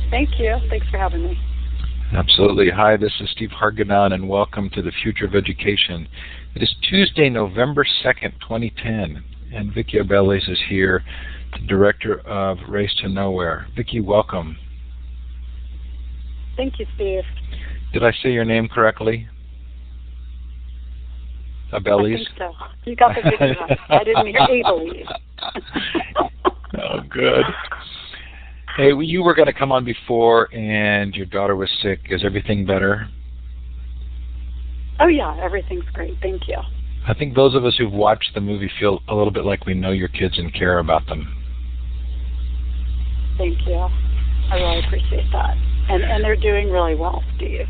Thank you. Thanks for having me. Absolutely. Hi, this is Steve Hargadon, and welcome to the Future of Education. It is Tuesday, November 2nd, 2010, and Vicki Abeles is here, the Director of Race to Nowhere. Vicki, welcome. Thank you, Steve. Did I say your name correctly? Abeles? I think so. You got the Vicki right. I didn't hear Abeles. Oh, good. Hey, you were going to come on before, and your daughter was sick. Is everything better? Oh, yeah. Everything's great. Thank you. I think those of us who've watched the movie feel a little bit like we know your kids and care about them. Thank you. I really appreciate that. And they're doing really well, Steve.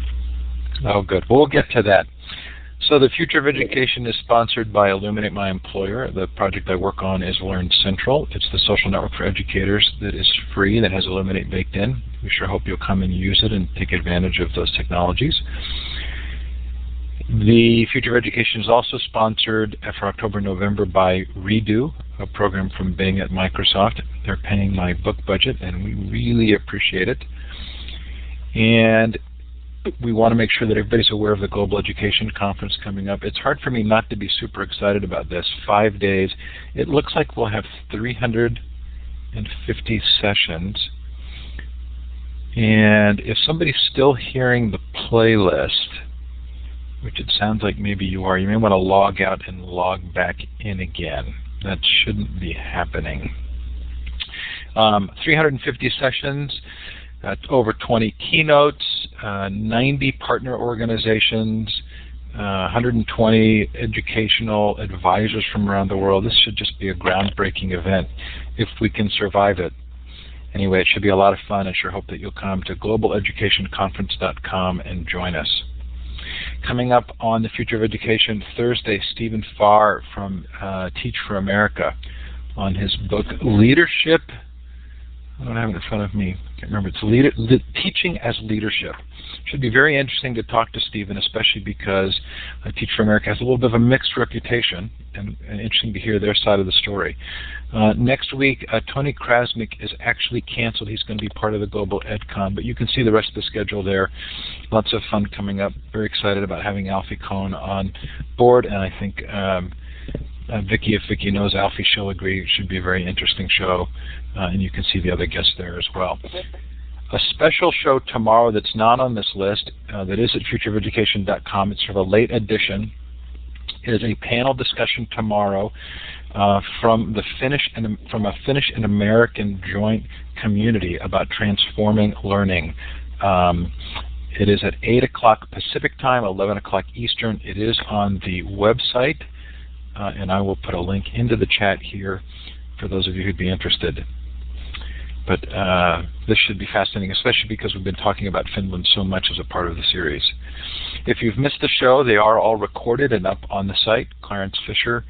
Oh, good. Well, we'll get to that. So the Future of Education is sponsored by Illuminate My Employer. The project I work on is Learn Central. It's the social network for educators that is free, that has Illuminate baked in. We sure hope you'll come and use it and take advantage of those technologies. The Future of Education is also sponsored for October, November by Redo, a program from Bing at Microsoft. They're paying my book budget, and we really appreciate it. And we want to make sure that everybody's aware of the Global Education Conference coming up. It's hard for me not to be super excited about this. 5 days. It looks like we'll have 350 sessions. And if somebody's still hearing the playlist, which it sounds like maybe you are, you may want to log out and log back in again. That shouldn't be happening. 350 sessions. Over 20 keynotes, 90 partner organizations, 120 educational advisors from around the world. This should just be a groundbreaking event if we can survive it. Anyway, it should be a lot of fun. I sure hope that you'll come to globaleducationconference.com and join us. Coming up on the Future of Education Thursday, Stephen Farr from Teach for America on his book Leadership. I don't have it in front of me. I can't remember. It's Teaching as Leadership. Should be very interesting to talk to Stephen, especially because Teach for America has a little bit of a mixed reputation, and interesting to hear their side of the story. Next week, Tony Krasnick is actually canceled. He's going to be part of the Global EdCon, but you can see the rest of the schedule there. Lots of fun coming up. Very excited about having Alfie Kohn on board, and I think Vicki, if Vicki knows Alfie, she'll agree. It should be a very interesting show, and you can see the other guests there as well. A special show tomorrow that's not on this list, that is at futureofeducation.com. It's sort of a late edition. It is a panel discussion tomorrow from a Finnish and American joint community about transforming learning. It is at 8 o'clock Pacific time, 11 o'clock Eastern. It is on the website. And I will put a link into the chat here for those of you who'd be interested. But this should be fascinating, especially because we've been talking about Finland so much as a part of the series. If you've missed the show, they are all recorded and up on the site. Clarence Fisher,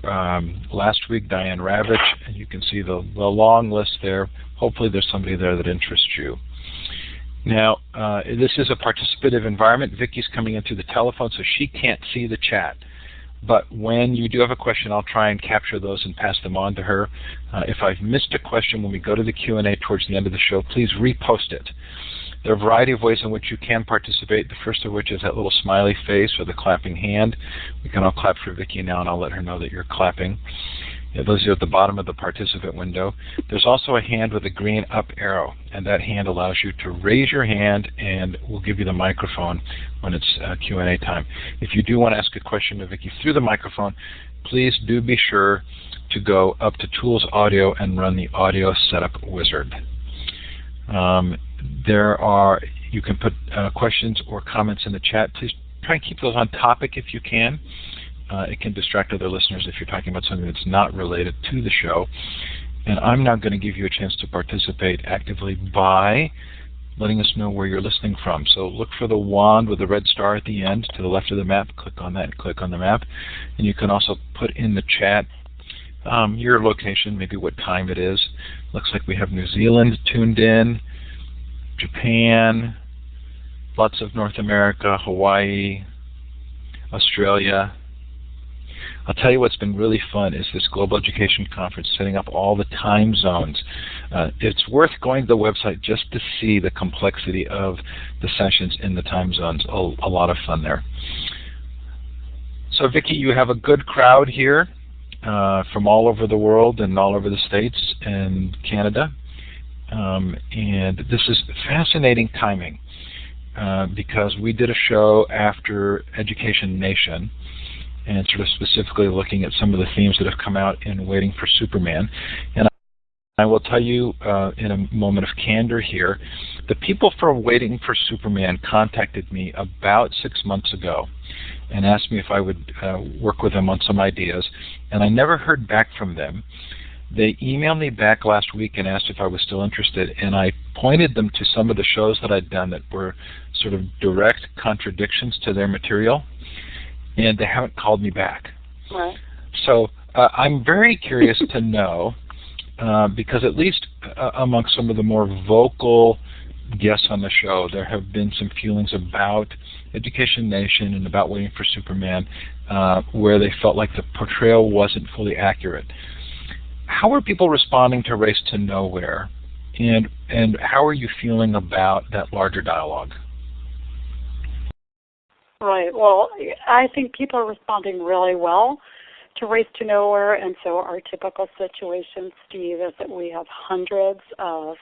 last week Diane Ravitch, and you can see the long list there. Hopefully there's somebody there that interests you. Now, this is a participative environment. Vicki's coming in through the telephone, so she can't see the chat. But when you do have a question, I'll try and capture those and pass them on to her. If I've missed a question when we go to the Q&A towards the end of the show, please repost it. There are a variety of ways in which you can participate, the first of which is that little smiley face or the clapping hand. We can all clap for Vicki now, and I'll let her know that you're clapping. Those are at the bottom of the participant window. There's also a hand with a green up arrow, and that hand allows you to raise your hand, and we'll give you the microphone when it's Q&A time. If you do want to ask a question to Vicki through the microphone, please do be sure to go up to Tools Audio and run the Audio Setup Wizard. You can put questions or comments in the chat. Please try and keep those on topic if you can. It can distract other listeners if you're talking about something that's not related to the show. And I'm now going to give you a chance to participate actively by letting us know where you're listening from. So look for the wand with the red star at the end to the left of the map. Click on that and click on the map. And you can also put in the chat your location, maybe what time it is. Looks like we have New Zealand tuned in, Japan, lots of North America, Hawaii, Australia. I'll tell you what's been really fun is this Global Education Conference, setting up all the time zones. It's worth going to the website just to see the complexity of the sessions in the time zones. A lot of fun there. So Vicki, you have a good crowd here from all over the world and all over the States and Canada. And this is fascinating timing because we did a show after Education Nation, and sort of specifically looking at some of the themes that have come out in Waiting for Superman. And I will tell you in a moment of candor here, the people from Waiting for Superman contacted me about 6 months ago and asked me if I would work with them on some ideas, and I never heard back from them. They emailed me back last week and asked if I was still interested, and I pointed them to some of the shows that I'd done that were sort of direct contradictions to their material, and they haven't called me back. Right. So I'm very curious to know, because at least among some of the more vocal guests on the show, there have been some feelings about Education Nation and about Waiting for Superman where they felt like the portrayal wasn't fully accurate. How are people responding to Race to Nowhere, and how are you feeling about that larger dialogue? Right. Well, I think people are responding really well to Race to Nowhere, and so our typical situation, Steve, is that we have hundreds of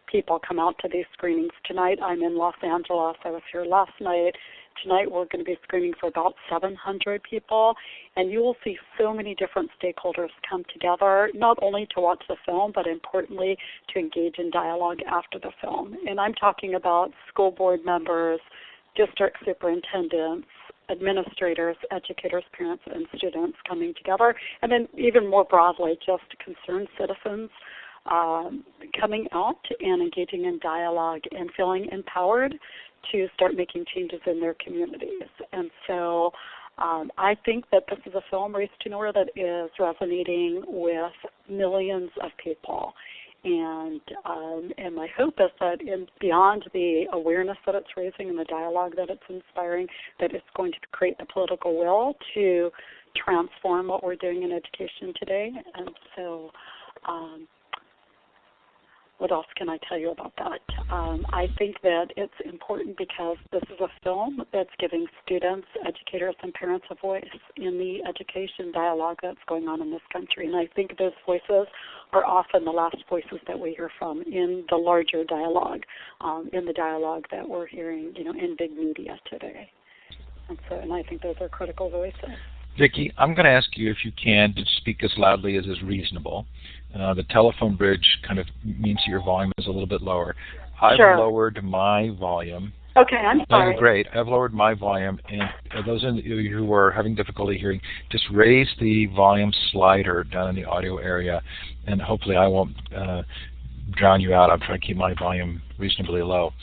people come out to these screenings. Tonight I'm in Los Angeles. I was here last night. Tonight we're going to be screening for about 700 people, and you will see so many different stakeholders come together, not only to watch the film, but importantly to engage in dialogue after the film. And I'm talking about school board members, district superintendents, administrators, educators, parents, and students coming together, and then even more broadly, just concerned citizens coming out and engaging in dialogue and feeling empowered to start making changes in their communities. And so I think that this is a film, Race to Nowhere, that is resonating with millions of people. And my hope is that beyond the awareness that it's raising and the dialogue that it's inspiring, that it's going to create the political will to transform what we're doing in education today. And so what else can I tell you about that? I think that it's important because this is a film that's giving students, educators, and parents a voice in the education dialogue that's going on in this country. And I think those voices are often the last voices that we hear from in the larger dialogue, in the dialogue that we're hearing, in big media today. And I think those are critical voices. Vicki, I'm going to ask you, if you can, to speak as loudly as is reasonable. The telephone bridge kind of means that your volume is a little bit lower. I've lowered my volume. Okay, I'm sorry. Great. I've lowered my volume, and those of you who are having difficulty hearing, just raise the volume slider down in the audio area, and hopefully I won't drown you out. I'm trying to keep my volume reasonably low.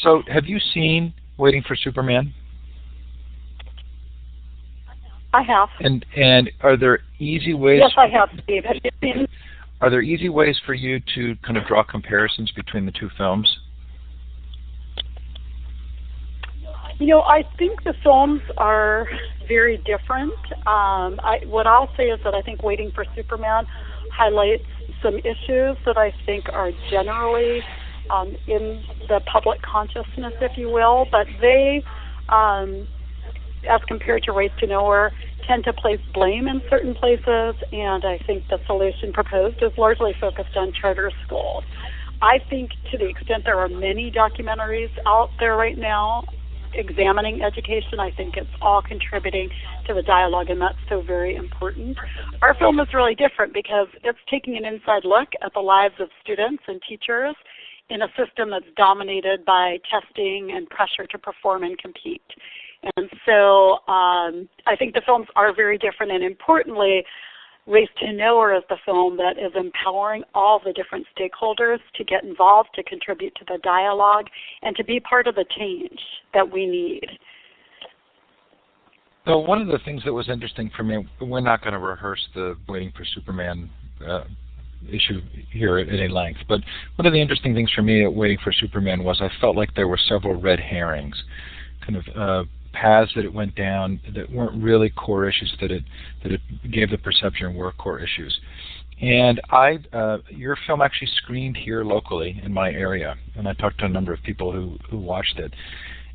So have you seen Waiting for Superman? I have. And are there easy ways? Yes, I have, Steve. Have you seen? Are there easy ways for you to kind of draw comparisons between the two films? I think the films are very different. What I'll say is that I think Waiting for Superman highlights some issues that I think are generally in the public consciousness, if you will, but they, as compared to Race to Nowhere, tend to place blame in certain places, and I think the solution proposed is largely focused on charter schools. I think to the extent there are many documentaries out there right now examining education, I think it's all contributing to the dialogue, and that's so very important. Our film is really different because it's taking an inside look at the lives of students and teachers in a system that's dominated by testing and pressure to perform and compete. And so I think the films are very different, and importantly, Race to Nowhere is the film that is empowering all the different stakeholders to get involved, to contribute to the dialogue, and to be part of the change that we need. So one of the things that was interesting for me, we're not going to rehearse the Waiting for Superman issue here at any length, but one of the interesting things for me at Waiting for Superman was I felt like there were several red herrings, kind of paths that it went down that weren't really core issues that it gave the perception were core issues. And your film actually screened here locally in my area, and I talked to a number of people who watched it.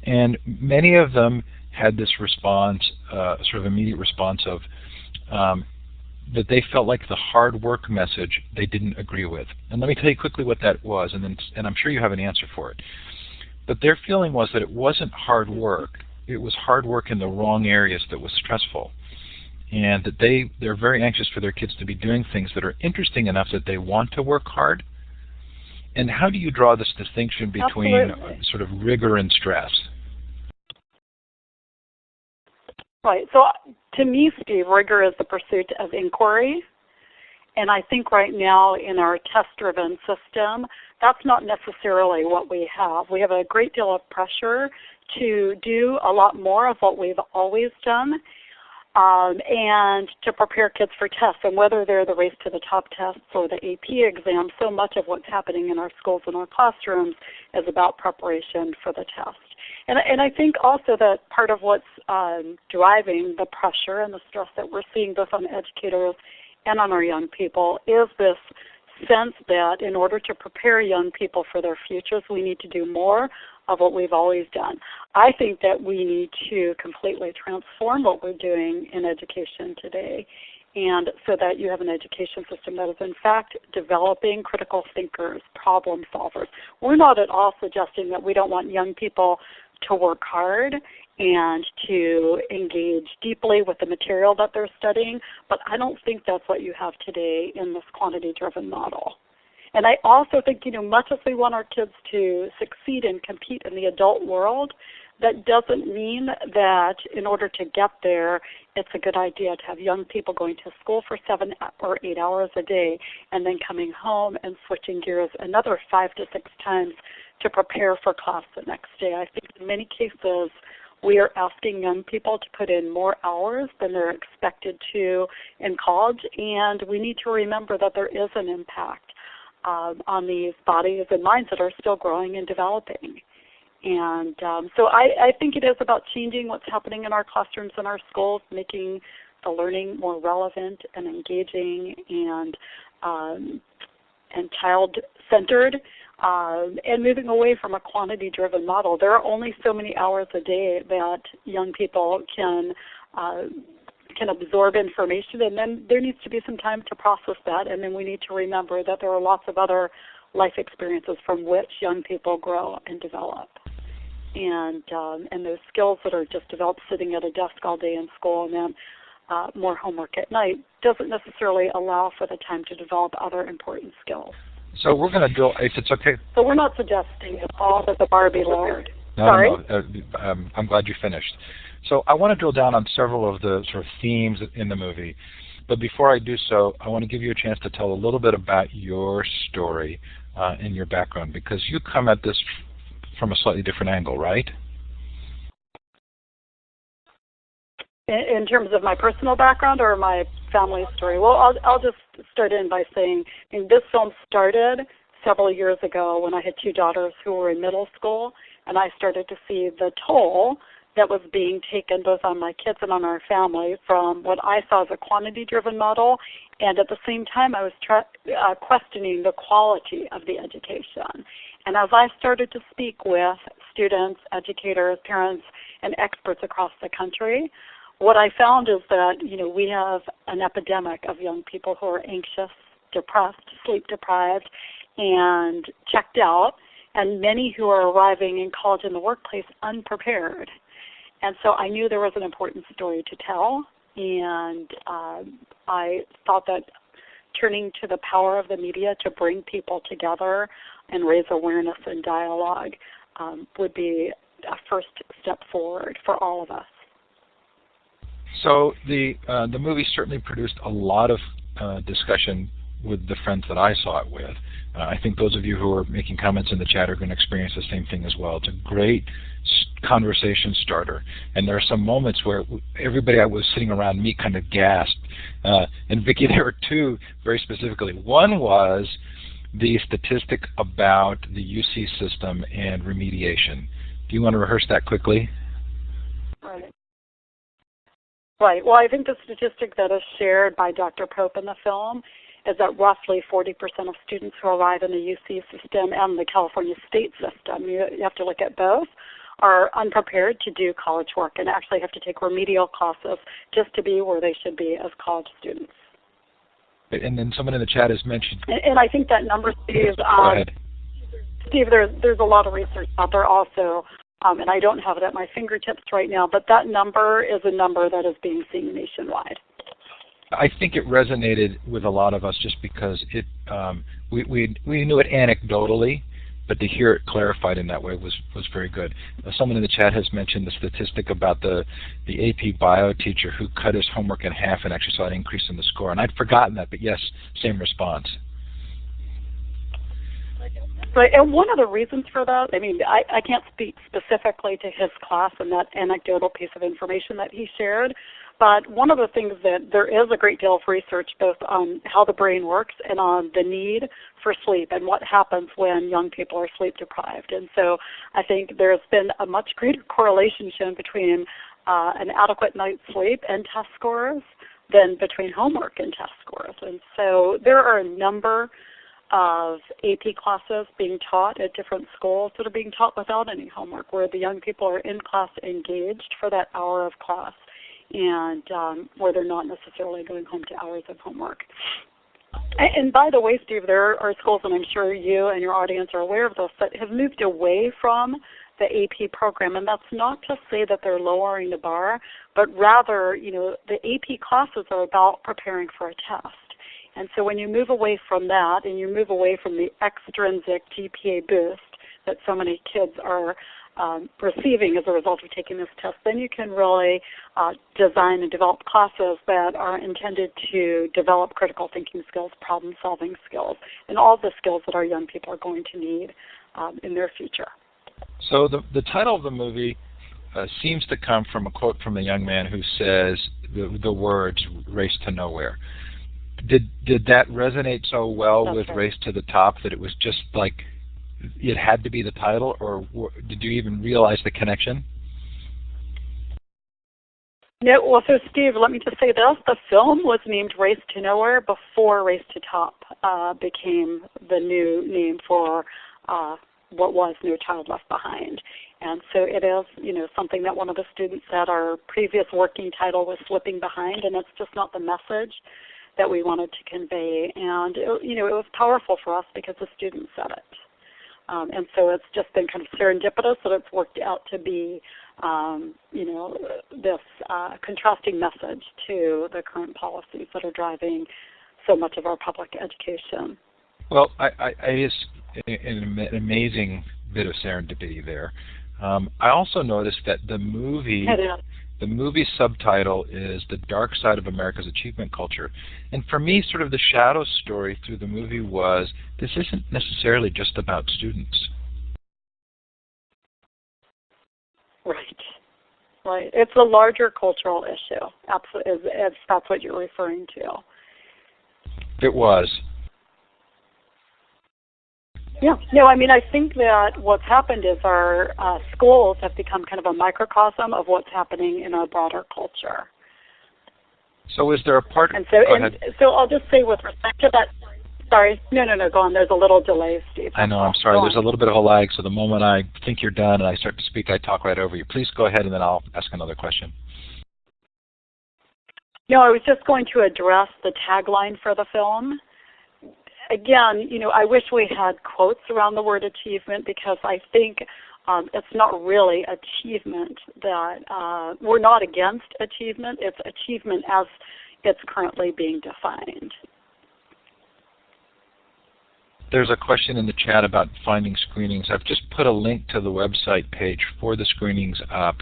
And many of them had this response, sort of immediate response of that they felt like the hard work message they didn't agree with. And let me tell you quickly what that was, and I'm sure you have an answer for it. But their feeling was that it wasn't hard work. It was hard work in the wrong areas that was stressful. And that they're very anxious for their kids to be doing things that are interesting enough that they want to work hard. And how do you draw this distinction between sort of rigor and stress? Right. So to me, Steve, rigor is the pursuit of inquiry. And I think right now in our test-driven system, that's not necessarily what we have. We have a great deal of pressure to do a lot more of what we've always done, and to prepare kids for tests. And whether they're the race to the top tests or the AP exam, so much of what's happening in our schools and our classrooms is about preparation for the test. And I think also that part of what's driving the pressure and the stress that we're seeing both on educators and on our young people is this sense that in order to prepare young people for their futures, we need to do more of what we've always done. I think that we need to completely transform what we're doing in education today, and so that you have an education system that is in fact developing critical thinkers, problem solvers. We're not at all suggesting that we don't want young people to work hard and to engage deeply with the material that they're studying, but I don't think that's what you have today in this quantity-driven model. And I also think, much as we want our kids to succeed and compete in the adult world, that doesn't mean that in order to get there, it's a good idea to have young people going to school for 7 or 8 hours a day and then coming home and switching gears another 5 to 6 times to prepare for class the next day. I think in many cases we are asking young people to put in more hours than they're expected to in college, and we need to remember that there is an impact on these bodies and minds that are still growing and developing. And so I think it is about changing what's happening in our classrooms and our schools, making the learning more relevant and engaging and child-centered, and moving away from a quantity-driven model. There are only so many hours a day that young people can absorb information, and then there needs to be some time to process that, and then we need to remember that there are lots of other life experiences from which young people grow and develop. And those skills that are just developed sitting at a desk all day in school and then more homework at night doesn't necessarily allow for the time to develop other important skills. So we're going to do, if it's okay. So we're not suggesting at all that the bar be lowered. No. I'm glad you finished. So I want to drill down on several of the sort of themes in the movie. But before I do so, I want to give you a chance to tell a little bit about your story and your background, because you come at this from a slightly different angle, right? In terms of my personal background or my family story? Well, I'll just start in by saying this film started several years ago when I had 2 daughters who were in middle school, and I started to see the toll that was being taken both on my kids and on our family from what I saw as a quantity-driven model, and at the same time I was questioning the quality of the education. And as I started to speak with students, educators, parents, and experts across the country, what I found is that, we have an epidemic of young people who are anxious, depressed, sleep-deprived, and checked out, and many who are arriving in college and the workplace unprepared. And so I knew there was an important story to tell, and I thought that turning to the power of the media to bring people together and raise awareness and dialogue would be a first step forward for all of us. So the movie certainly produced a lot of discussion with the friends that I saw it with. I think those of you who are making comments in the chat are going to experience the same thing as well. It's a great conversation starter. And there are some moments where everybody I was sitting around me kind of gasped. And Vicki, there were 2 very specifically. One was the statistic about the UC system and remediation. Do you want to rehearse that quickly? Right. Well, I think the statistic that is shared by Dr. Pope in the film is that roughly 40% of students who arrive in the UC system and the California state system, you have to look at both, are unprepared to do college work and actually have to take remedial classes just to be where they should be as college students. And then someone in the chat has mentioned... And I think that number, Steve, Go ahead. Steve, there's a lot of research out there also, and I don't have it at my fingertips right now, but that number is a number that is being seen nationwide. I think it resonated with a lot of us just because we knew it anecdotally, but to hear it clarified in that way was very good. Someone in the chat has mentioned the statistic about the AP Bio teacher who cut his homework in half and actually saw an increase in the score. And I'd forgotten that, but yes, same response. Right, and one of the reasons for that, I mean, I can't speak specifically to his class and that anecdotal piece of information that he shared, but one of the things that there is a great deal of research both on how the brain works and on the need for sleep and what happens when young people are sleep deprived. And so I think there's been a much greater correlation shown between an adequate night's sleep and test scores than between homework and test scores. And so there are a number of AP classes being taught at different schools that are being taught without any homework, where the young people are in class engaged for that hour of class and where they're not necessarily going home to hours of homework. And by the way, Steve, there are schools, and I'm sure you and your audience are aware of this, that have moved away from the AP program. And that's not to say that they're lowering the bar, but rather, you know, the AP classes are about preparing for a test. And so when you move away from that and you move away from the extrinsic GPA boost that so many kids are receiving as a result of taking this test, then you can really design and develop classes that are intended to develop critical thinking skills, problem-solving skills, and all the skills that our young people are going to need in their future. So the title of the movie seems to come from a quote from the young man who says the words "race to nowhere." Did that resonate so well That's with right. Race to the Top that it was just like it had to be the title, or did you even realize the connection? No, well, so Steve, let me just say this. The film was named Race to Nowhere before Race to Top became the new name for what was No Child Left Behind. And so it is, you know, something that one of the students said our previous working title was Slipping Behind, and it's just not the message that we wanted to convey. And, you know, it was powerful for us because the student said it. And so it's just been kind of serendipitous that it's worked out to be, you know, this contrasting message to the current policies that are driving so much of our public education. Well, it's an amazing bit of serendipity there. I also noticed that the movie subtitle is The Dark Side of America's Achievement Culture. And for me, sort of the shadow story through the movie was this isn't necessarily just about students. Right. It's a larger cultural issue. Absolutely, if that's what you're referring to. It was. Yeah. No, I mean, I think that what's happened is our schools have become kind of a microcosm of what's happening in our broader culture. So is there a part... And so, so I'll just say with respect to that... Sorry. No, go on. There's a little delay, Steve. I know. I'm sorry. There's a little bit of a lag, so the moment I think you're done and I start to speak, I talk right over you. Please go ahead, and then I'll ask another question. No, I was just going to address the tagline for the film. Again, you know, I wish we had quotes around the word achievement because I think it's not really achievement that we're not against achievement. It's achievement as it's currently being defined. There's a question in the chat about finding screenings. I've just put a link to the website page for the screenings up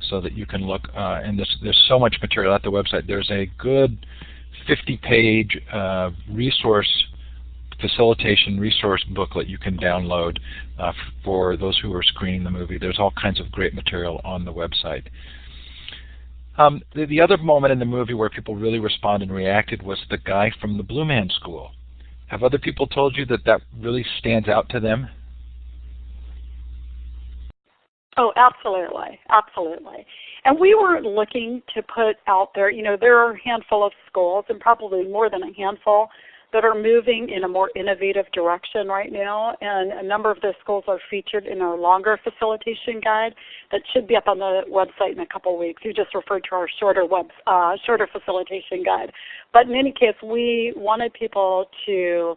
so that you can look. And there's so much material at the website. There's a good 50-page facilitation resource booklet you can download for those who are screening the movie. There's all kinds of great material on the website. The other moment in the movie where people really responded and reacted was the guy from the Blue Man School. Have other people told you that really stands out to them? Oh, absolutely. And we were looking to put out there, you know, there are a handful of schools and probably more than a handful that are moving in a more innovative direction right now, and a number of those schools are featured in our longer facilitation guide that should be up on the website in a couple of weeks. You just referred to our shorter facilitation guide. But in any case, we wanted people to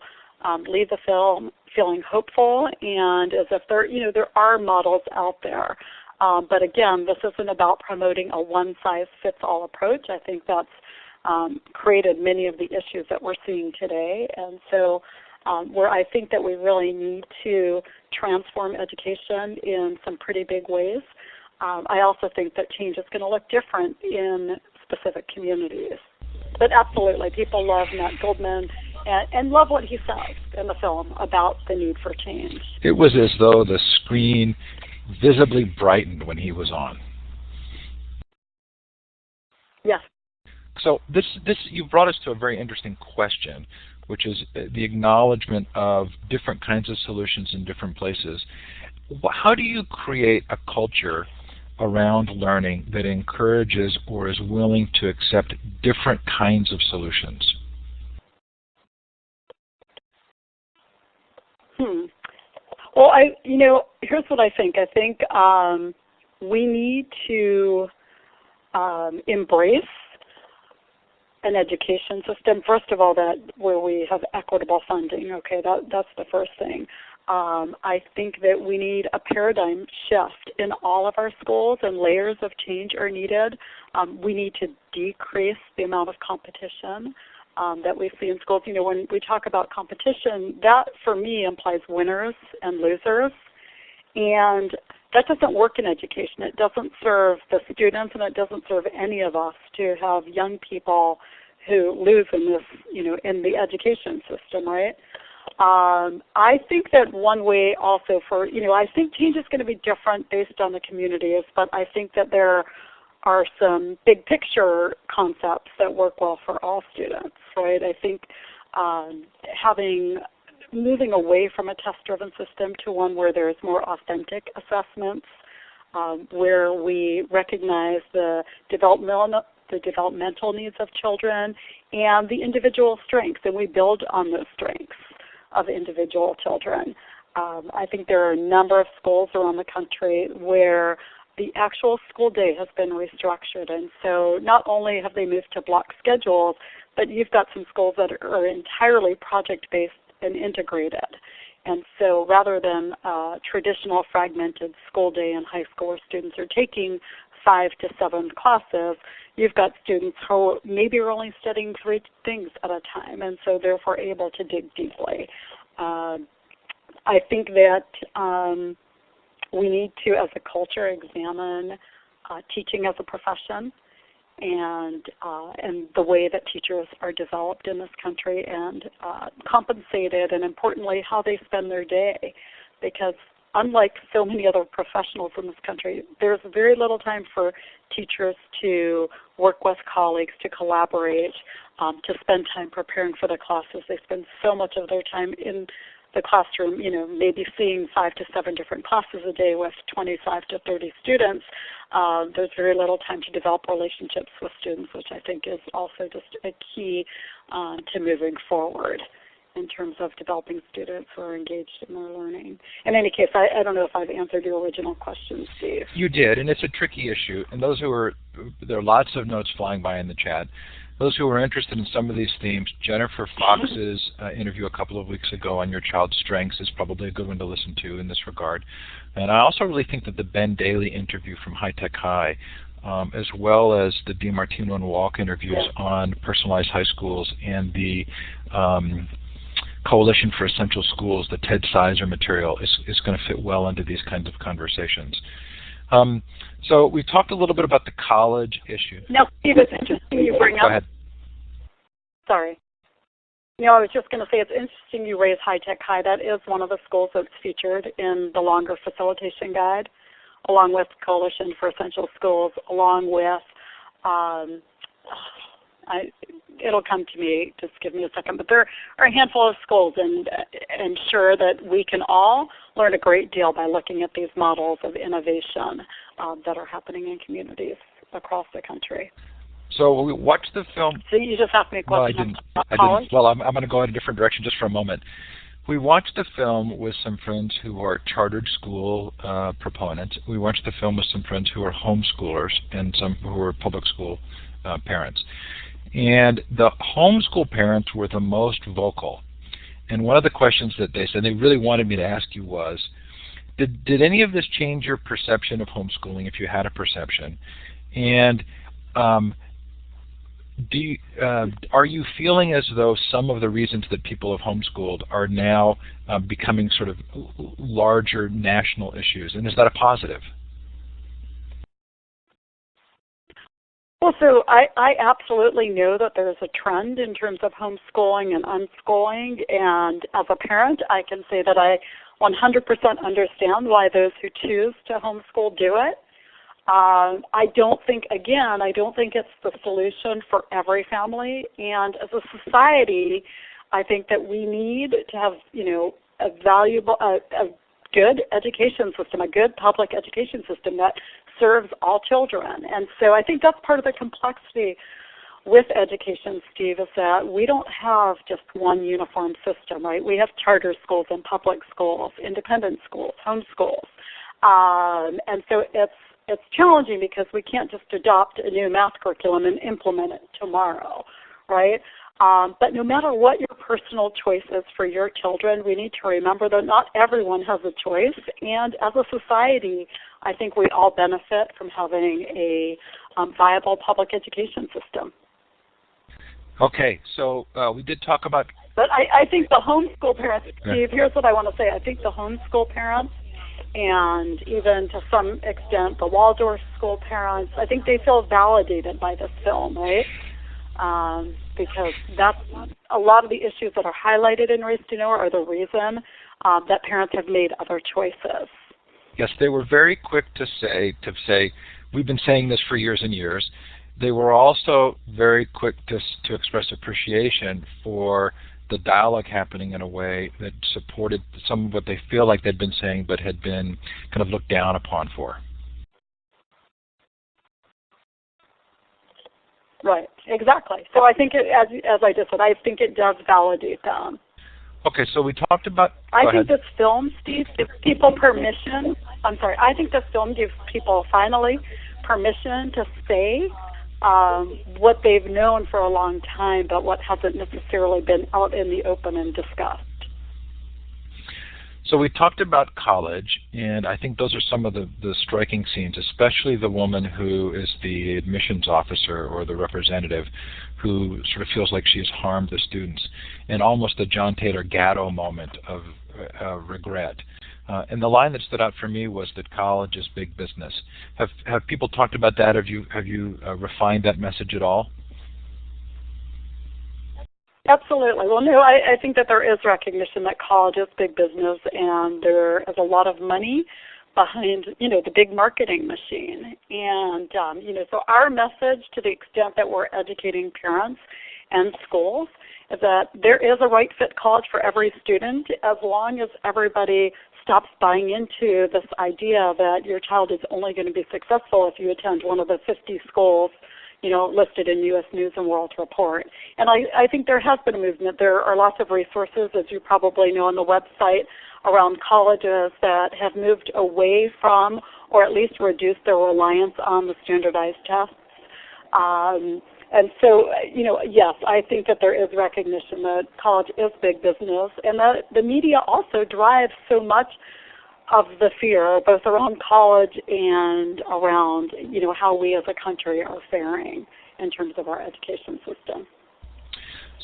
leave the film feeling hopeful, and as if there are models out there. But again, this isn't about promoting a one-size-fits-all approach. I think that's created many of the issues that we're seeing today. And so where I think that we really need to transform education in some pretty big ways, I also think that change is going to look different in specific communities. But absolutely, people love Matt Goldman and love what he says in the film about the need for change. It was as though the screen visibly brightened when he was on. Yes. So you brought us to a very interesting question, which is the acknowledgement of different kinds of solutions in different places. How do you create a culture around learning that encourages or is willing to accept different kinds of solutions? Well, here's what I think. I think we need to embrace an education system, first of all, that where we have equitable funding. Okay, that's the first thing. I think that we need a paradigm shift in all of our schools, and layers of change are needed. We need to decrease the amount of competition that we see in schools. When we talk about competition, that for me implies winners and losers, and that doesn't work in education. It doesn't serve the students, and it doesn't serve any of us to have young people who lose in this, in the education system, right? I think that one way also I think change is going to be different based on the communities, but I think that there are some big picture concepts that work well for all students, right? I think moving away from a test-driven system to one where there's more authentic assessments, where we recognize the developmental needs of children and the individual strengths, and we build on those strengths of individual children. I think there are a number of schools around the country where the actual school day has been restructured, and so not only have they moved to block schedules, but you've got some schools that are entirely project-based and integrated. And so rather than traditional fragmented school day in high school where students are taking 5 to 7 classes, you've got students who maybe are only studying 3 things at a time, and so therefore able to dig deeply. I think that we need to, as a culture, examine teaching as a profession and the way that teachers are developed in this country and compensated, and importantly, how they spend their day. Because unlike so many other professionals in this country, there's very little time for teachers to work with colleagues, to collaborate, to spend time preparing for the classes. They spend so much of their time in the classroom, maybe seeing 5 to 7 different classes a day with 25 to 30 students. There's very little time to develop relationships with students, which I think is also just a key to moving forward in terms of developing students who are engaged in their learning. In any case, I don't know if I've answered your original question, Steve. You did, and it's a tricky issue. And there are lots of notes flying by in the chat. Those who are interested in some of these themes, Jennifer Fox's interview a couple of weeks ago on your child's strengths is probably a good one to listen to in this regard. And I also really think that the Ben Daly interview from High Tech High, as well as the DiMartino and Walk interviews on personalized high schools and the Coalition for Essential Schools, the Ted Sizer material, is going to fit well into these kinds of conversations. So we talked a little bit about the college issue. No, Steve, it's interesting you bring up. Go ahead. Sorry. I was just going to say it's interesting you raise High Tech High. That is one of the schools that's featured in the longer facilitation guide, along with Coalition for Essential Schools, along with it'll come to me, just give me a second, but there are a handful of schools, and ensure that we can all learn a great deal by looking at these models of innovation that are happening in communities across the country. So we watched the film. So you just asked me a No, I question didn't. about I college? didn't. Well, I'm going to go in a different direction just for a moment. We watched the film with some friends who are chartered school proponents. We watched the film with some friends who are homeschoolers and some who are public school parents. And the homeschool parents were the most vocal. And one of the questions that they said they really wanted me to ask you was, did any of this change your perception of homeschooling, if you had a perception? And are you feeling as though some of the reasons that people have homeschooled are now becoming sort of larger national issues? And is that a positive? Well, so I absolutely know that there's a trend in terms of homeschooling and unschooling, and as a parent, I can say that I 100% understand why those who choose to homeschool do it. I don't think it's the solution for every family, and as a society, I think that we need to have, a valuable, a good education system, a good public education system that serves all children. And so I think that's part of the complexity with education, Steve, is that we don't have just one uniform system, right? We have charter schools and public schools, independent schools, homeschools. And so it's challenging because we can't just adopt a new math curriculum and implement it tomorrow, right? But no matter what your personal choice is for your children, we need to remember that not everyone has a choice. And as a society, I think we all benefit from having a viable public education system. Okay, so we did talk about... But I think the homeschool parents, Steve, here's what I want to say. I think the homeschool parents and even to some extent the Waldorf school parents, I think they feel validated by this film, right? Because that's a lot of the issues that are highlighted in Race to Nowhere are the reason that parents have made other choices. Yes, they were very quick to say, we've been saying this for years and years. They were also very quick to express appreciation for the dialogue happening in a way that supported some of what they feel like they'd been saying but had been kind of looked down upon for. Right, exactly. So I think, as I just said, I think it does validate them. Okay, so we talked about... I think this film, Steve, gives people permission. I'm sorry. I think this film gives people finally permission to say what they've known for a long time, but what hasn't necessarily been out in the open and discussed. So we talked about college, and I think those are some of the striking scenes, especially the woman who is the admissions officer or the representative who sort of feels like she's harmed the students, and almost a John Taylor Gatto moment of regret. And the line that stood out for me was that college is big business. Have people talked about that? Have you refined that message at all? Absolutely. Well, no, I think that there is recognition that college is big business, and there is a lot of money behind, the big marketing machine. And, so our message, to the extent that we're educating parents and schools, is that there is a right fit college for every student, as long as everybody stops buying into this idea that your child is only going to be successful if you attend one of the 50 schools listed in U.S. News and World Report. And I think there has been a movement. There are lots of resources, as you probably know, on the website around colleges that have moved away from, or at least reduced their reliance on, the standardized tests. And so, yes, I think that there is recognition that college is big business, and that the media also drives so much of the fear, both around college and around, how we as a country are faring in terms of our education system.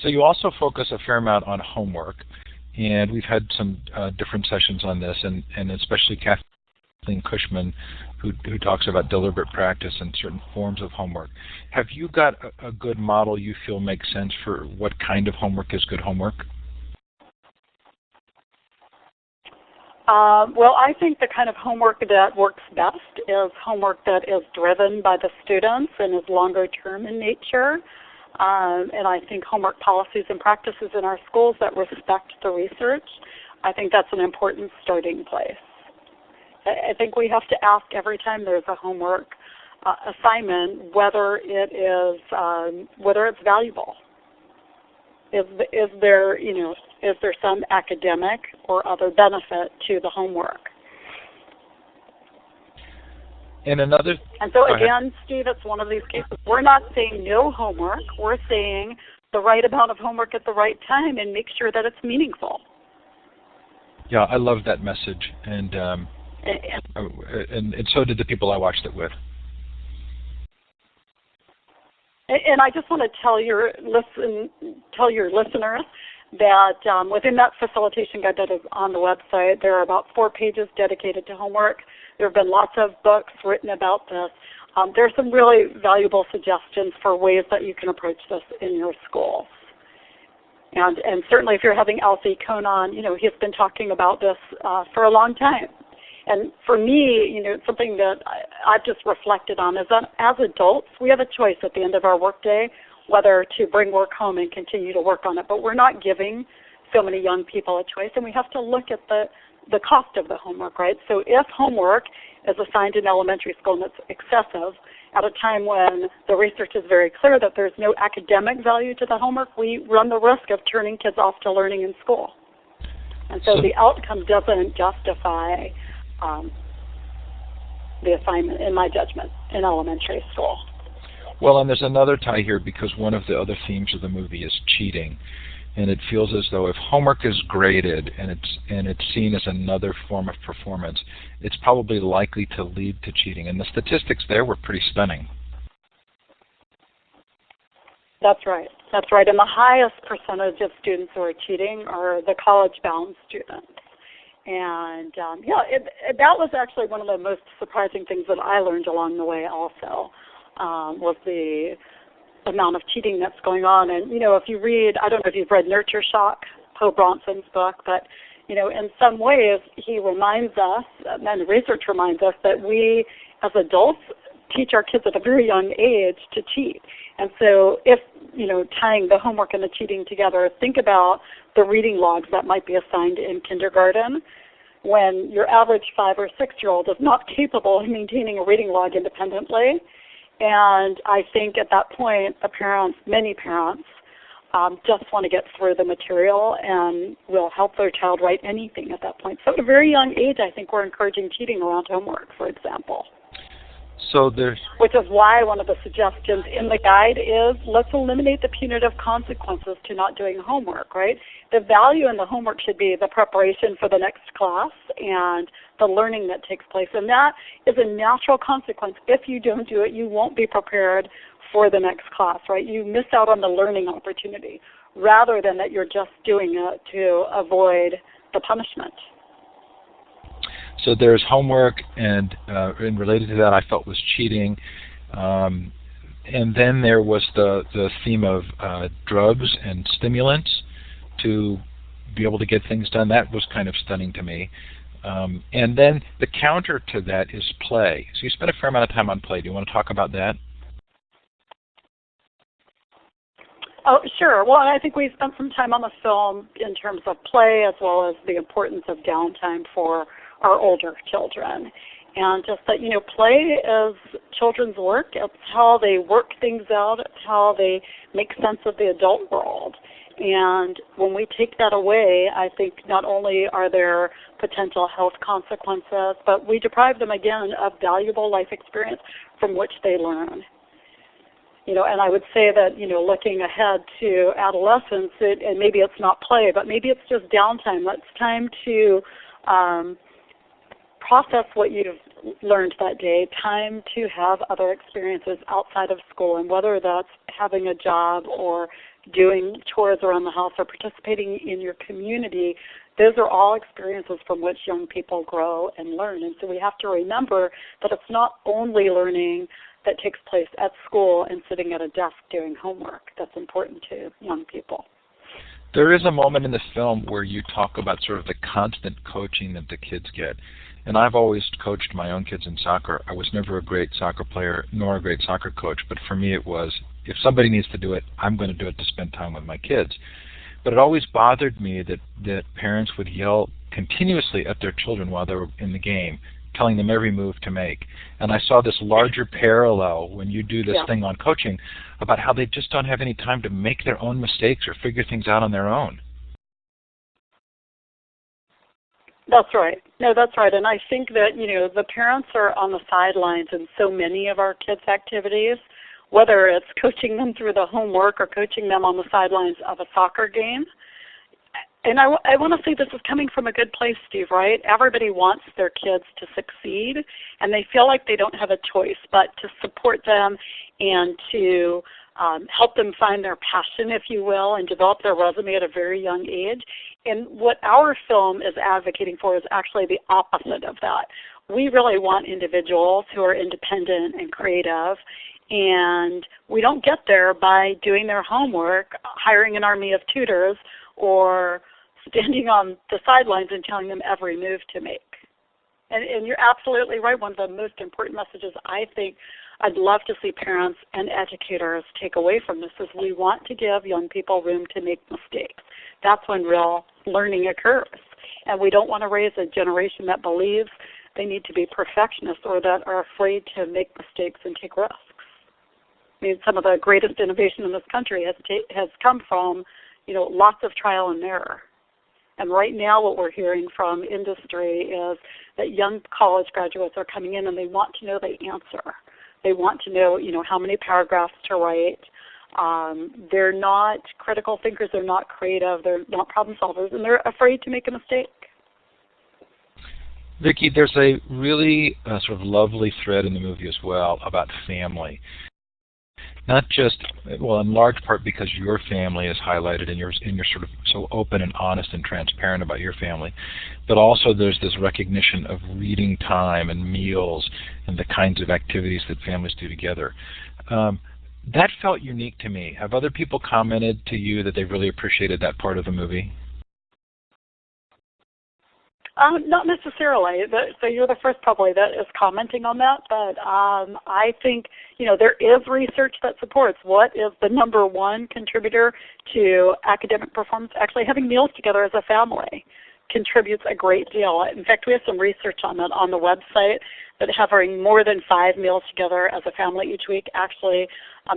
So you also focus a fair amount on homework, and we've had some different sessions on this, and especially Kathleen Cushman, who talks about deliberate practice and certain forms of homework. Have you got a good model you feel makes sense for what kind of homework is good homework? Well, I think the kind of homework that works best is homework that is driven by the students and is longer term in nature. And I think homework policies and practices in our schools that respect the research, I think that's an important starting place. I think we have to ask every time there's a homework assignment, whether it's valuable. Is there some academic or other benefit to the homework? And so again, Steve, it's one of these cases. We're not saying no homework. We're saying the right amount of homework at the right time and make sure that it's meaningful. Yeah, I love that message, and so did the people I watched it with. And I just want to tell your listeners that within that facilitation guide that is on the website, there are about 4 pages dedicated to homework. There have been lots of books written about this. There are some really valuable suggestions for ways that you can approach this in your schools. And certainly if you're having Alfie Conan, he's been talking about this for a long time. And for me, something that I've just reflected on is that as adults, we have a choice at the end of our workday whether to bring work home and continue to work on it. But we're not giving so many young people a choice, and we have to look at the cost of the homework, right? So if homework is assigned in elementary school and it's excessive, at a time when the research is very clear that there's no academic value to the homework, we run the risk of turning kids off to learning in school. And so the outcome doesn't justify the assignment, in my judgment, in elementary school. Well, and there's another tie here because one of the other themes of the movie is cheating. And it feels as though if homework is graded and it's seen as another form of performance, it's probably likely to lead to cheating. And the statistics there were pretty stunning. That's right. And the highest percentage of students who are cheating are the college-bound students. And that was actually one of the most surprising things that I learned along the way also, was the amount of cheating that's going on. And, if you read, I don't know if you've read Nurture Shock, Poe Bronson's book, but, in some ways he reminds us, and the research reminds us, that we as adults teach our kids at a very young age to cheat. And so if, tying the homework and the cheating together, think about the reading logs that might be assigned in kindergarten when your average 5 or 6-year-old is not capable of maintaining a reading log independently. And I think at that point, many parents, just want to get through the material and will help their child write anything at that point. So at a very young age, I think we're encouraging cheating around homework, for example. Which is why one of the suggestions in the guide is let's eliminate the punitive consequences to not doing homework, right? The value in the homework should be the preparation for the next class and the learning that takes place. And that is a natural consequence. If you don't do it, you won't be prepared for the next class, right? You miss out on the learning opportunity rather than that you're just doing it to avoid the punishment. So there's homework, and related to that I felt was cheating. And then there was the theme of drugs and stimulants to be able to get things done. That was kind of stunning to me. And then the counter to that is play. So you spent a fair amount of time on play. Do you want to talk about that? Oh, sure. Well, I think we spent some time on the film in terms of play as well as the importance of downtime for our older children. And just that, play is children's work. It's how they work things out. It's how they make sense of the adult world. And when we take that away, I think not only are there potential health consequences, but we deprive them again of valuable life experience from which they learn. And I would say that, looking ahead to adolescence, and maybe it's not play, but maybe it's just downtime. It's time to process what you've learned that day, time to have other experiences outside of school, and whether that's having a job or doing chores around the house or participating in your community, those are all experiences from which young people grow and learn. And so we have to remember that it's not only learning that takes place at school and sitting at a desk doing homework that's important to young people. There is a moment in the film where you talk about sort of the constant coaching that the kids get. And I've always coached my own kids in soccer. I was never a great soccer player nor a great soccer coach, but for me it was, if somebody needs to do it, I'm going to do it to spend time with my kids. But it always bothered me that parents would yell continuously at their children while they were in the game. telling them every move to make. And I saw this larger parallel when you do this thing on coaching about how they just don't have any time to make their own mistakes or figure things out on their own. That's right. No, that's right. And I think that, the parents are on the sidelines in so many of our kids' activities, whether it's coaching them through the homework or coaching them on the sidelines of a soccer game. And I want to say this is coming from a good place, Steve, right? Everybody wants their kids to succeed, and they feel like they don't have a choice but to support them and to help them find their passion, if you will, and develop their resume at a very young age. And what our film is advocating for is actually the opposite of that. We really want individuals who are independent and creative, and we don't get there by doing their homework, hiring an army of tutors, or standing on the sidelines and telling them every move to make. And you're absolutely right. One of the most important messages I think I'd love to see parents and educators take away from this is we want to give young people room to make mistakes. That's when real learning occurs. And we don't want to raise a generation that believes they need to be perfectionists or that are afraid to make mistakes and take risks. I mean, some of the greatest innovation in this country has come from, lots of trial and error. And right now what we're hearing from industry is that young college graduates are coming in and they want to know the answer. They want to know, how many paragraphs to write. They're not critical thinkers. They're not creative. They're not problem solvers, and they're afraid to make a mistake. Vicki, there's a really sort of lovely thread in the movie as well about family. Not just, in large part because your family is highlighted and you're sort of so open and honest and transparent about your family, but also there's this recognition of reading time and meals and the kinds of activities that families do together. That felt unique to me. Have other people commented to you that they really appreciated that part of the movie? Not necessarily. So you're the first probably that is commenting on that, but I think, there is research that supports what is the number one contributor to academic performance. Actually, having meals together as a family contributes a great deal. In fact, we have some research on that on the website that having more than 5 meals together as a family each week actually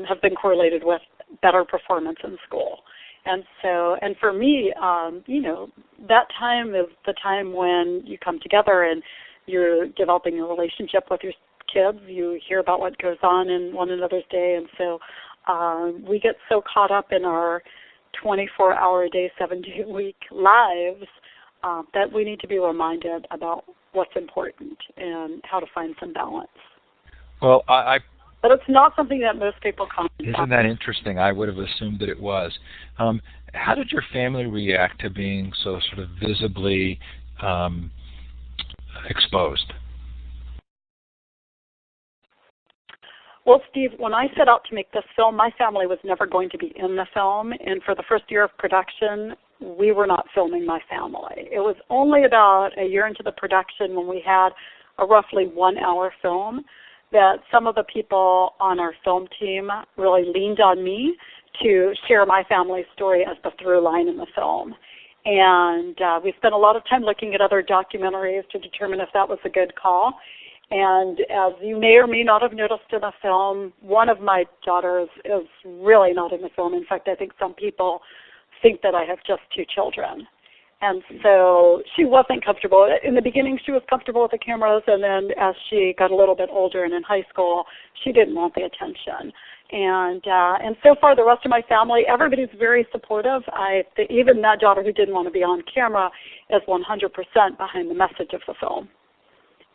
have been correlated with better performance in school. And for me, that time is the time when you come together and you're developing a relationship with your kids. You hear about what goes on in one another's day. And so we get so caught up in our 24-hour-a-day, 7-day-a-week lives that we need to be reminded about what's important and how to find some balance. Well, But it's not something that most people comment on. Isn't that interesting? I would have assumed that it was. How did your family react to being so sort of visibly exposed? Well, Steve, when I set out to make this film, my family was never going to be in the film. And for the first year of production, we were not filming my family. It was only about a year into the production when we had a roughly 1-hour film that some of the people on our film team really leaned on me to share my family's story as the through line in the film. And we spent a lot of time looking at other documentaries to determine if that was a good call. And as you may or may not have noticed in the film, one of my daughters is really not in the film. In fact, I think some people think that I have just 2 children. And so she wasn't comfortable. In the beginning, she was comfortable with the cameras, and then as she got a little bit older and in high school, she didn't want the attention. And so far, the rest of my family, everybody's very supportive. Even that daughter who didn't want to be on camera is 100% behind the message of the film.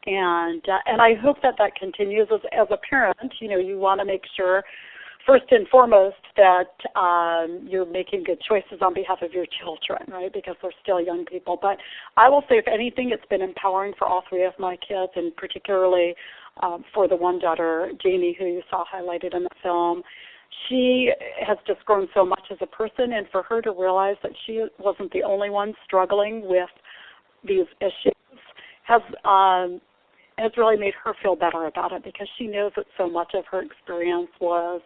And I hope that continues as a parent. You want to make sure, first and foremost, that you're making good choices on behalf of your children, right, because they're still young people. But I will say, if anything, it's been empowering for all 3 of my kids, and particularly for the one daughter, Jamie, who you saw highlighted in the film. She has just grown so much as a person, and for her to realize that she wasn't the only one struggling with these issues has really made her feel better about it, because she knows that so much of her experience was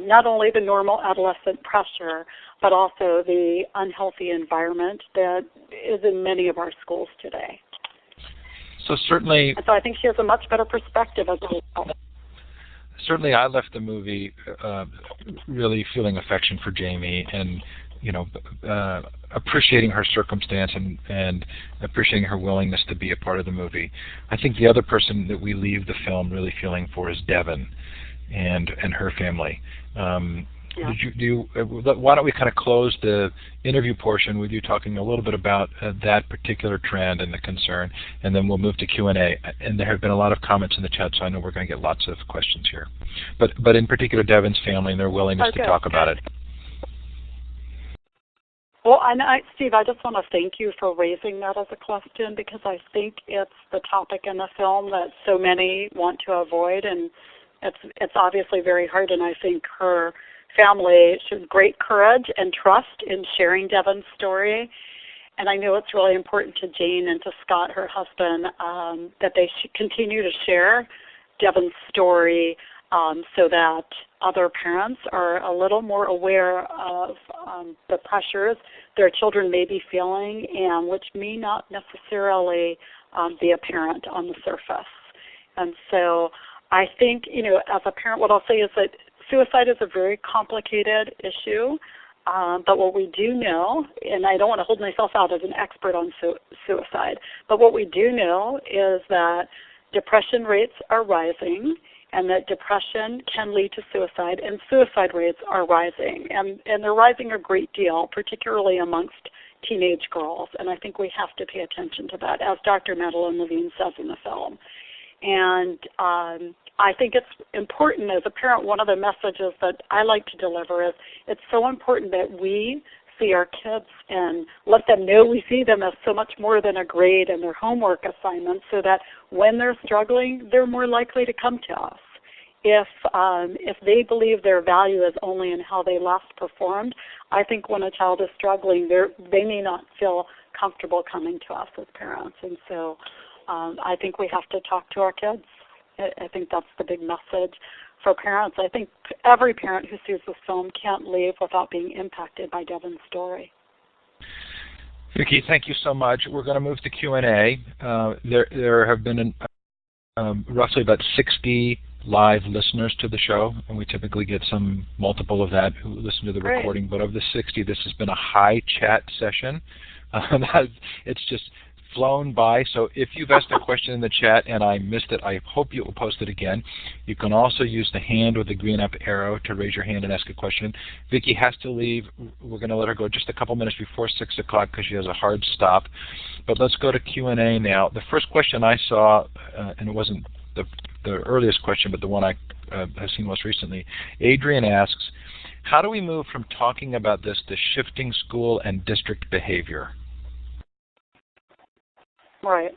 not only the normal adolescent pressure, but also the unhealthy environment that is in many of our schools today. So certainly, And so I think she has a much better perspective as a result. Certainly, I left the movie really feeling affection for Jamie, and appreciating her circumstance and appreciating her willingness to be a part of the movie. I think the other person that we leave the film really feeling for is Devin and her family. Yeah. Why don't we kind of close the interview portion with you talking a little bit about that particular trend and the concern, and then we'll move to Q&A. And there have been a lot of comments in the chat, so I know we're going to get lots of questions here. But in particular, Devin's family and their willingness to talk about it. Well, Steve, I just want to thank you for raising that as a question, because I think it's the topic in the film that so many want to avoid, and it's obviously very hard. And I think her family showed great courage and trust in sharing Devin's story. And I know it's really important to Jane and to Scott, her husband, that they should continue to share Devin's story so that other parents are a little more aware of the pressures their children may be feeling, and which may not necessarily be apparent on the surface. And so I think, as a parent, what I'll say is that suicide is a very complicated issue, but what we do know, and I don't want to hold myself out as an expert on suicide, but what we do know is that depression rates are rising, and that depression can lead to suicide, and suicide rates are rising. And they're rising a great deal, particularly amongst teenage girls, and I think we have to pay attention to that, as Dr. Madeline Levine says in the film. And I think it's important as a parent, one of the messages that I like to deliver is it's so important that we see our kids and let them know we see them as so much more than a grade and their homework assignments, so that when they're struggling, they're more likely to come to us. If they believe their value is only in how they last performed, I think when a child is struggling, they may not feel comfortable coming to us as parents. And so I think we have to talk to our kids. I think that's the big message for parents. I think every parent who sees this film can't leave without being impacted by Devin's story. Vicki, thank you so much. We're going to move to Q&A. There have been roughly about 60 live listeners to the show, and we typically get some multiple of that who listen to the recording. But of the 60, this has been a high chat session. It's just flown by. So if you've asked a question in the chat and I missed it, I hope you will post it again. You can also use the hand with the green up arrow to raise your hand and ask a question. Vicki has to leave. We're going to let her go just a couple minutes before 6 o'clock because she has a hard stop. But let's go to Q&A now. The first question I saw, and it wasn't the earliest question, but the one I have seen most recently, Adrian asks, how do we move from talking about this to shifting school and district behavior? Right.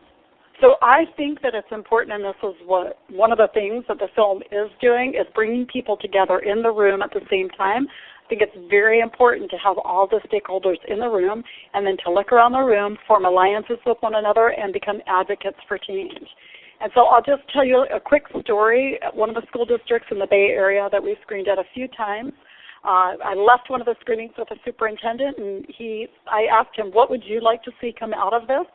So I think that it's important, and this is what one of the things that the film is doing, is bringing people together in the room at the same time. I think it's very important to have all the stakeholders in the room, and then to look around the room, form alliances with one another, and become advocates for change. And so I'll just tell you a quick story. At one of the school districts in the Bay Area that we've screened at a few times, I left one of the screenings with a superintendent, and I asked him, what would you like to see come out of this?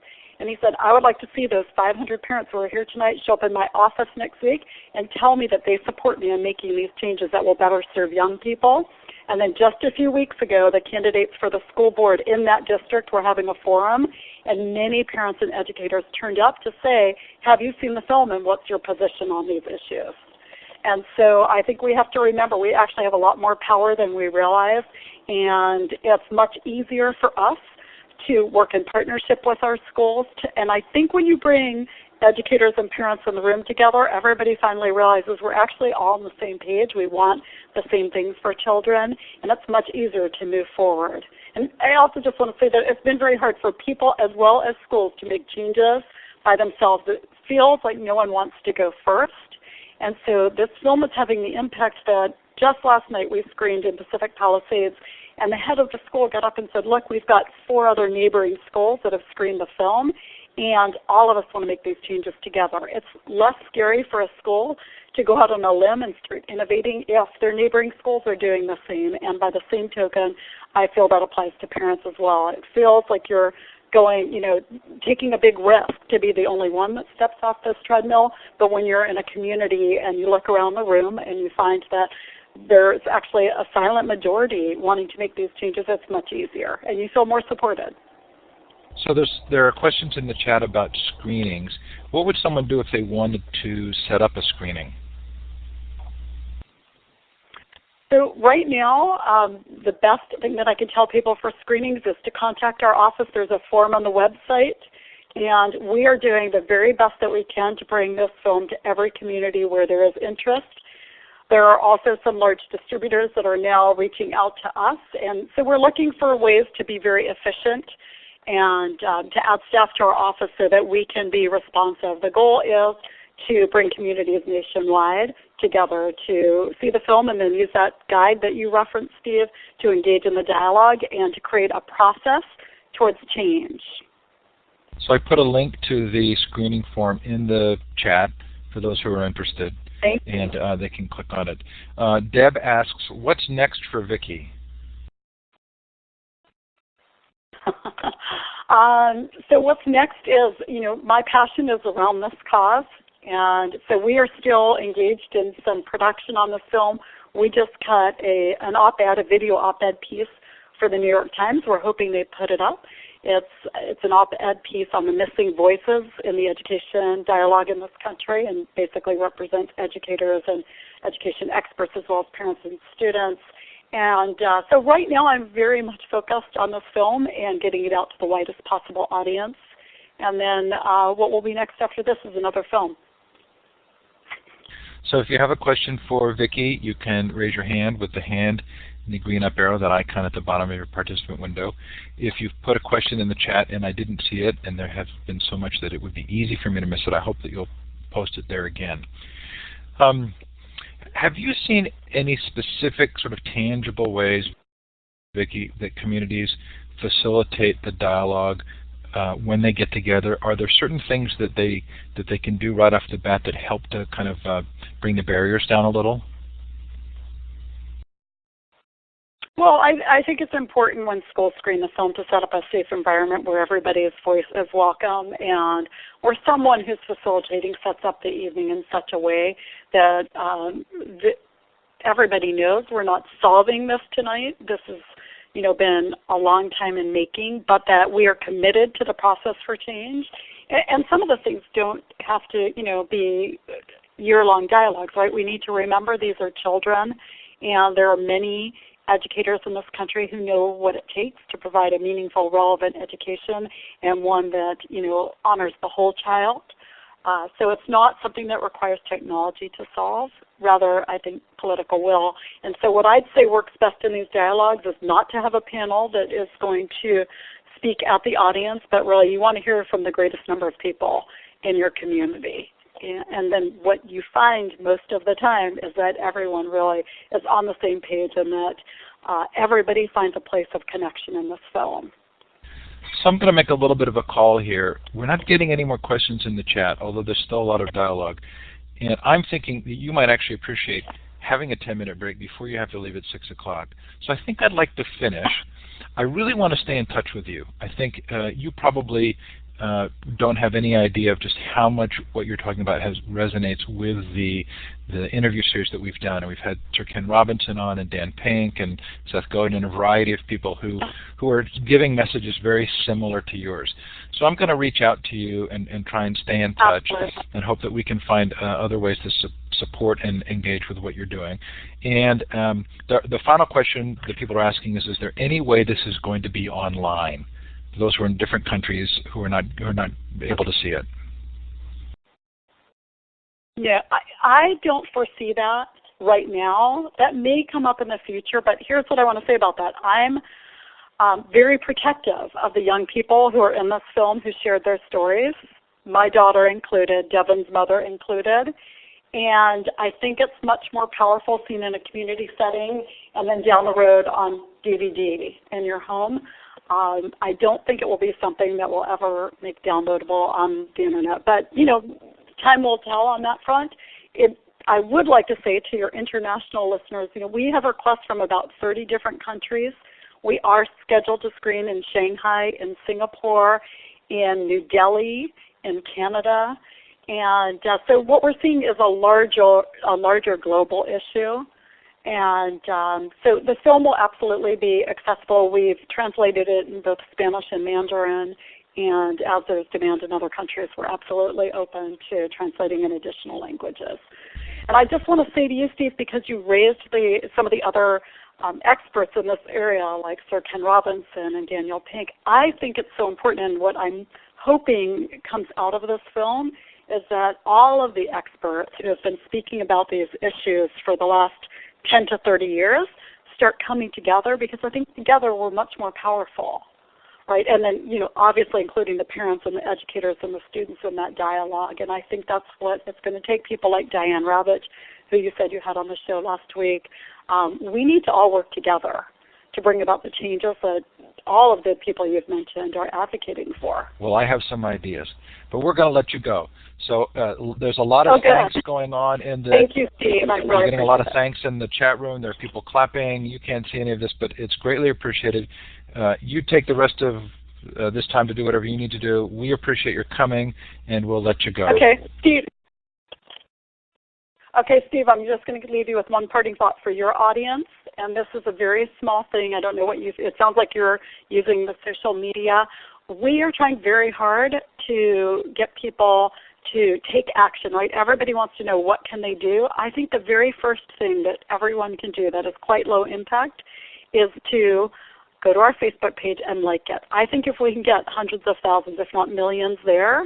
And he said, I would like to see those 500 parents who are here tonight show up in my office next week and tell me that they support me in making these changes that will better serve young people. And then just a few weeks ago, the candidates for the school board in that district were having a forum, and many parents and educators turned up to say, have you seen the film and what's your position on these issues? And so I think we have to remember we actually have a lot more power than we realize, and it's much easier for us to work in partnership with our schools. And I think when you bring educators and parents in the room together, everybody finally realizes we're actually all on the same page. We want the same things for children, and it's much easier to move forward. And I also just want to say that it's been very hard for people as well as schools to make changes by themselves. It feels like no one wants to go first. And so this film is having the impact that just last night we screened in Pacific Palisades, and the head of the school got up and said, look, we've got 4 other neighboring schools that have screened the film, and all of us want to make these changes together. It's less scary for a school to go out on a limb and start innovating if their neighboring schools are doing the same. And by the same token, I feel that applies to parents as well. It feels like you're going, taking a big risk to be the only one that steps off this treadmill. But when you're in a community and you look around the room and you find that there's actually a silent majority wanting to make these changes, it's much easier, and you feel more supported. So there are questions in the chat about screenings. What would someone do if they wanted to set up a screening? So right now, the best thing that I can tell people for screenings is to contact our office. There's a form on the website, and we are doing the very best that we can to bring this film to every community where there is interest. There are also some large distributors that are now reaching out to us, and so we're looking for ways to be very efficient and to add staff to our office so that we can be responsive. The goal is to bring communities nationwide together to see the film and then use that guide that you referenced, Steve, to engage in the dialogue and to create a process towards change. So I put a link to the screening form in the chat for those who are interested, and they can click on it. Deb asks, what's next for Vicki? So what's next is, my passion is around this cause, and so we are still engaged in some production on the film. We just cut an op-ed, a video op-ed piece for the New York Times. We're hoping they put it up. It's an op-ed piece on the missing voices in the education dialogue in this country, and basically represents educators and education experts as well as parents and students. And so right now I'm very much focused on this film and getting it out to the widest possible audience. And then what will be next after this is another film. So if you have a question for Vicki, you can raise your hand with the hand and the green up arrow, that icon at the bottom of your participant window. If you've put a question in the chat and I didn't see it, and there has been so much that it would be easy for me to miss it, I hope that you'll post it there again. Have you seen any specific sort of tangible ways, Vicki, that communities facilitate the dialogue when they get together? Are there certain things that they can do right off the bat that help to kind of bring the barriers down a little? Well, I think it's important when schools screen the film to set up a safe environment where everybody's voice is welcome, and where someone who's facilitating sets up the evening in such a way that everybody knows we're not solving this tonight. This has been a long time in making, but that we are committed to the process for change. And some of the things don't have to be year-long dialogues, right? We need to remember these are children, and there are many educators in this country who know what it takes to provide a meaningful, relevant education, and one that honors the whole child. So it's not something that requires technology to solve. Rather, I think political will. And so what I'd say works best in these dialogues is not to have a panel that is going to speak at the audience, but really you want to hear from the greatest number of people in your community. And then what you find most of the time is that everyone really is on the same page, and that everybody finds a place of connection in this film. So I'm going to make a little bit of a call here. We're not getting any more questions in the chat, although there's still a lot of dialogue. And I'm thinking that you might actually appreciate having a 10-minute break before you have to leave at 6 o'clock. So I think I'd like to finish. I really want to stay in touch with you. I think you probably don't have any idea of just how much what you're talking about resonates with the interview series that we've done. And we've had Sir Ken Robinson on, and Dan Pink, and Seth Godin, and a variety of people who are giving messages very similar to yours. So I'm going to reach out to you and try and stay in touch, and hope that we can find other ways to support and engage with what you're doing. And the final question that people are asking is there any way this is going to be online? Those who are in different countries who are not able to see it. Yeah, I don't foresee that right now. That may come up in the future, but here's what I want to say about that. I'm very protective of the young people who are in this film who shared their stories, my daughter included, Devin's mother included. And I think it's much more powerful seen in a community setting and then down the road on DVD in your home. I don't think it will be something that will ever make downloadable on the internet. But, time will tell on that front. I would like to say to your international listeners, we have requests from about 30 different countries We are scheduled to screen in Shanghai, in Singapore, in New Delhi, in Canada. And so what we're seeing is a larger global issue. And so the film will absolutely be accessible. We've translated it in both Spanish and Mandarin. And as there's demand in other countries, we're absolutely open to translating in additional languages. And I just want to say to you, Steve, because you raised some of the other experts in this area, like Sir Ken Robinson and Daniel Pink, I think it's so important, and what I'm hoping comes out of this film is that all of the experts who have been speaking about these issues for the last 10 to 30 years start coming together, because I think together we're much more powerful. Right, and then, obviously including the parents and the educators and the students in that dialogue. And I think that's what it's going to take. People like Diane Ravitch, who you said you had on the show last week. We need to all work together to bring about the changes that all of the people you've mentioned are advocating for. Well, I have some ideas, but we're going to let you go. So there's a lot of thanks going on in the. Thank you, Steve. We're getting a lot of thanks in the chat room. There are people clapping. You can't see any of this, but it's greatly appreciated. You take the rest of this time to do whatever you need to do. We appreciate your coming, and we'll let you go. Okay, Steve. I'm just going to leave you with one parting thought for your audience, and this is a very small thing. I don't know it sounds like you're using the social media. We are trying very hard to get people to take action, right? Everybody wants to know what can they do. I think the very first thing that everyone can do that is quite low impact is to go to our Facebook page and like it. I think if we can get hundreds of thousands, if not millions there,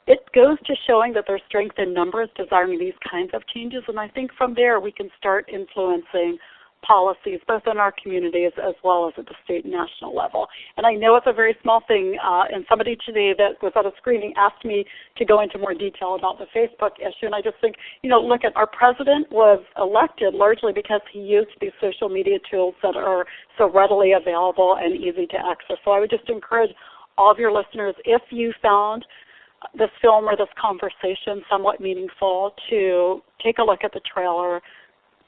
it goes to showing that there's strength in numbers desiring these kinds of changes. And I think from there we can start influencing policies, both in our communities as well as at the state and national level. And I know it's a very small thing, and somebody today that was at a screening asked me to go into more detail about the Facebook issue, and I just think, look, at our president was elected largely because he used these social media tools that are so readily available and easy to access. So I would just encourage all of your listeners, if you found this film or this conversation somewhat meaningful, to take a look at the trailer.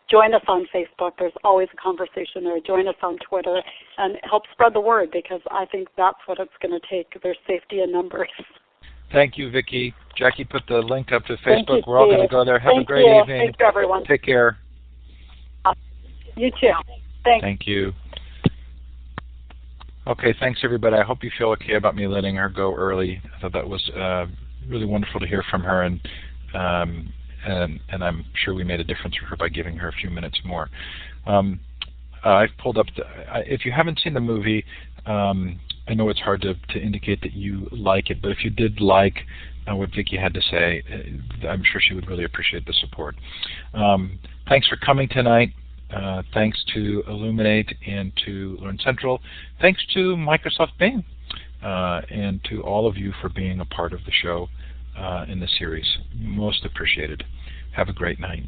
Join us on Facebook. There's always a conversation there. Join us on Twitter and help spread the word, because I think that's what it's going to take. There's safety in numbers. Thank you, Vicki. Jackie put the link up to Facebook. You, we're all going to go there. Have a great evening. Thanks, everyone. Take care. You too. Thanks. Thank you. Okay, thanks, everybody. I hope you feel okay about me letting her go early. I thought that was really wonderful to hear from her, and I'm sure we made a difference for her by giving her a few minutes more. I've pulled up, if you haven't seen the movie, I know it's hard to indicate that you like it, but if you did like what Vicki had to say, I'm sure she would really appreciate the support. Thanks for coming tonight. Thanks to Illuminate and to Learn Central. Thanks to Microsoft Bing, and to all of you for being a part of the show in the series. Most appreciated. Have a great night.